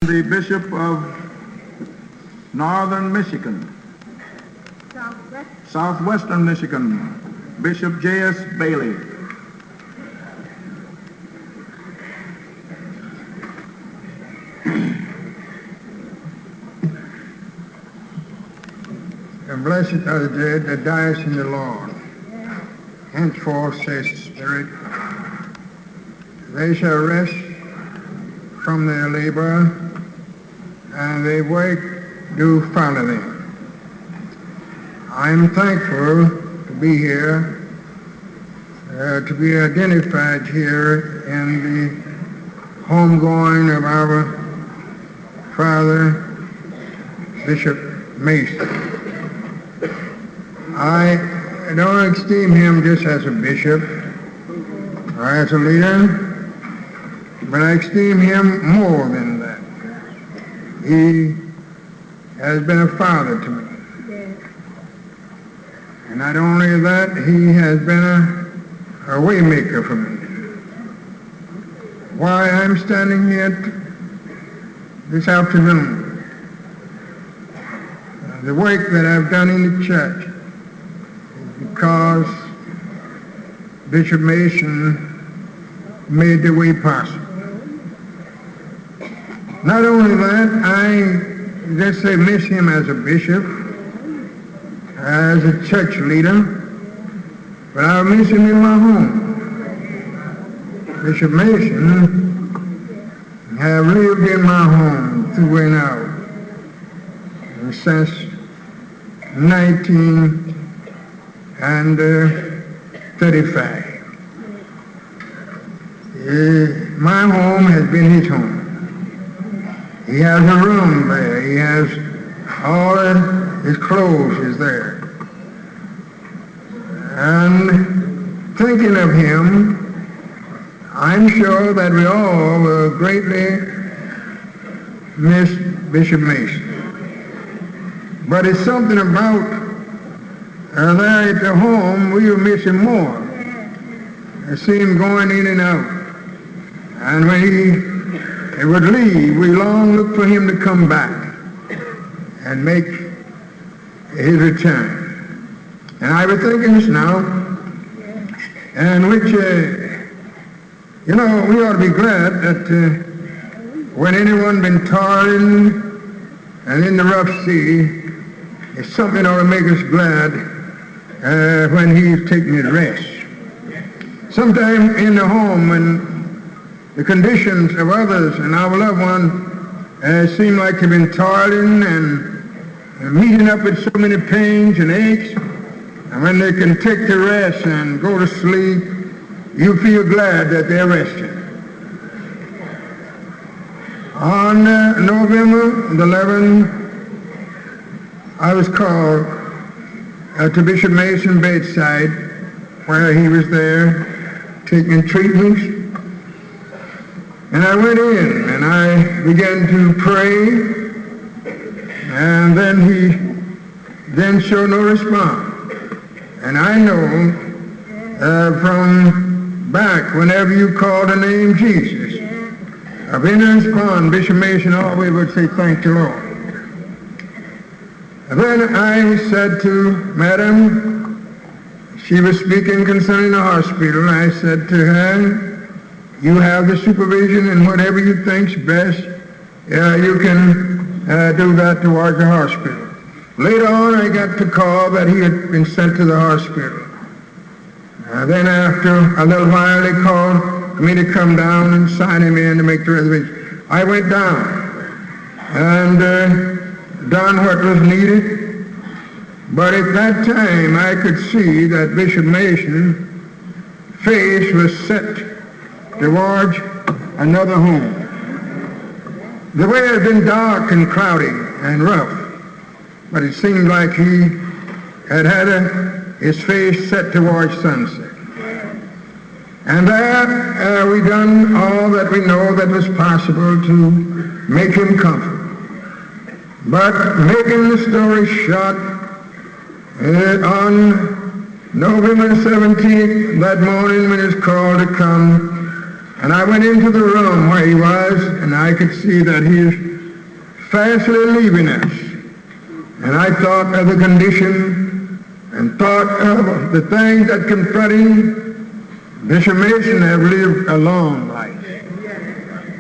The Bishop of Northern Michigan, Southwestern Michigan, Bishop J.S. Bailey. And blessed are the dead that dies in the Lord. Henceforth, says the Spirit, they shall rest from their labor, and their work do follow them. I am thankful to be here, to be identified here in the homegoing of our Father, Bishop Mason. I don't esteem him just as a bishop or as a leader, but I esteem him more than that. He has been a father to me. And not only that, he has been a way maker for me. Why I'm standing here this afternoon, the work that I've done in the church is because Bishop Mason made the way possible. Not only that, I just say miss him as a bishop, as a church leader, but I'll miss him in my home. Bishop Mason have lived in my home through and out since 1935. My home has been his home. He has a room there. He has all his clothes is there. And thinking of him, I'm sure that we all will greatly miss Bishop Mason. But it's something about there at the home, we will miss him more. I see him going in and out. And when he would leave, we long look for him to come back and make his return. And I was thinking this now, and which, we ought to be glad that when anyone been toiling and in the rough sea, it's something ought to make us glad when he's taking his rest. Sometimes in the home, when the conditions of others and our loved ones seem like they've been toiling and meeting up with so many pains and aches, and when they can take the rest and go to sleep, you feel glad that they're resting. On November 11th, I was called to Bishop Mason's bedside, where he was there taking treatments. And I went in and I began to pray, and then he showed no response. And I know from back, whenever you call the name Jesus, of any response, Bishop Mason always would say, "Thank you, Lord." And then I said to Madam, she was speaking concerning the hospital, I said to her, "You have the supervision, and whatever you think's best, you can do that towards the hospital." Later on, I got the call that he had been sent to the hospital. Then after a little while, they called me to come down and sign him in to make the reservation. I went down and done what was needed. But at that time, I could see that Bishop Mason's face was set towards another home. The way had been dark and cloudy and rough, but it seemed like he had his face set towards sunset. And there we done all that we know that was possible to make him comfortable. But making the story short, on November 17th, that morning when he was called to come, And I went into the room where he was, and I could see that he is fastly leaving us. And I thought of the condition and thought of the things that confront him. Bishop Mason have lived a long life.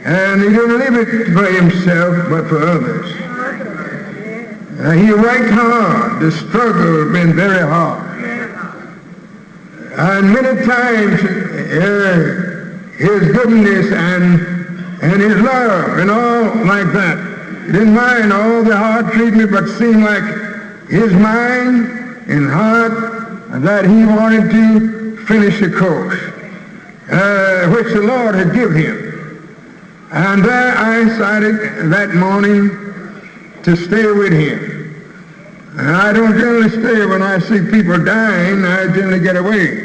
And he didn't live it for himself, but for others. He worked hard. The struggle has been very hard. And many times, his goodness and his love and all like that. He didn't mind all the hard treatment, but seemed like his mind and heart that he wanted to finish the course, which the Lord had given him. And there I decided that morning to stay with him. And I don't generally stay when I see people dying. I generally get away.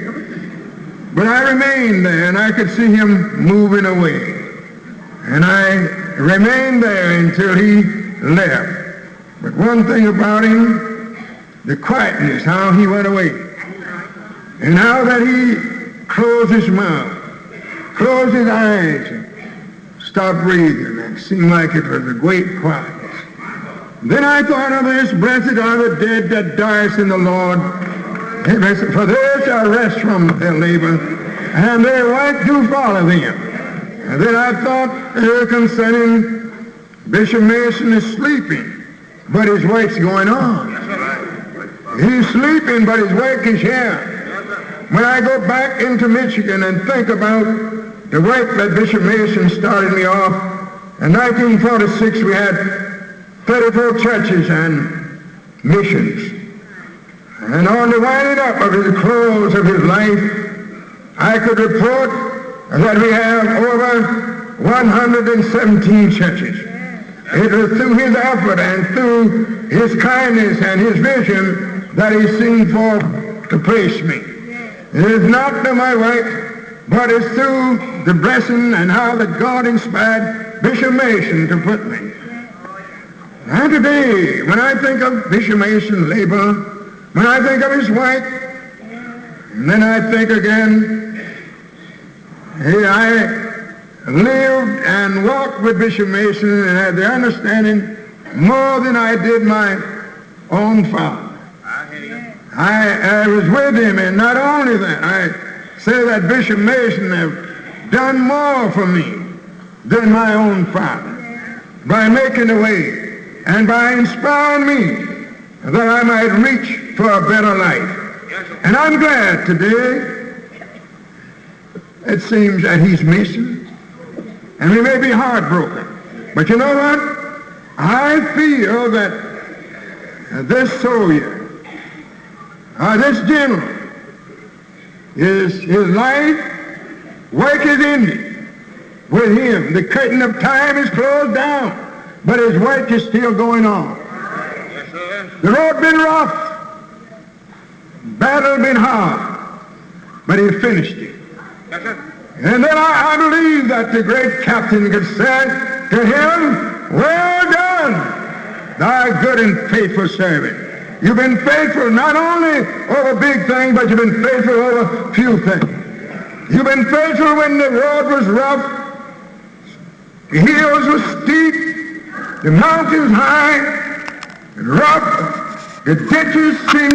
But I remained there, and I could see him moving away. And I remained there until he left. But one thing about him, the quietness, how he went away. And how that he closed his mouth, closed his eyes, and stopped breathing. It seemed like it was a great quietness. Then I thought of this, blessed are the dead that dies in the Lord, for they shall rest from their labor, and their work do follow them. And then I thought concerning Bishop Mason is sleeping, but his work's going on. He's sleeping, but his work is here. When I go back into Michigan and think about the work that Bishop Mason started me off, in 1946 we had 34 churches and missions. And on the winding up of the close of his life, I could report that we have over 117 churches. It was through his effort and through his kindness and his vision that he seen forth to place me. It is not through my work, but it's through the blessing and how that God inspired Bishop Mason to put me. And today, when I think of Bishop Mason's labor, when I think of his work, and then I think again, I lived and walked with Bishop Mason and had the understanding more than I did my own father. I was with him, and not only that, I say that Bishop Mason have done more for me than my own father by making a way and by inspiring me that I might reach for a better life. And I'm glad today it seems that he's missing, and we may be heartbroken. But you know what? I feel that this soldier, this general, his life, work is ended with him. The curtain of time is closed down, but his work is still going on. The road been rough, battle been hard, but he finished it. And then I believe that the great captain could say to him, well done, thy good and faithful servant. You've been faithful not only over big things, but you've been faithful over few things. You've been faithful when the road was rough, the hills were steep, the mountains high, and rough, the ditches seemed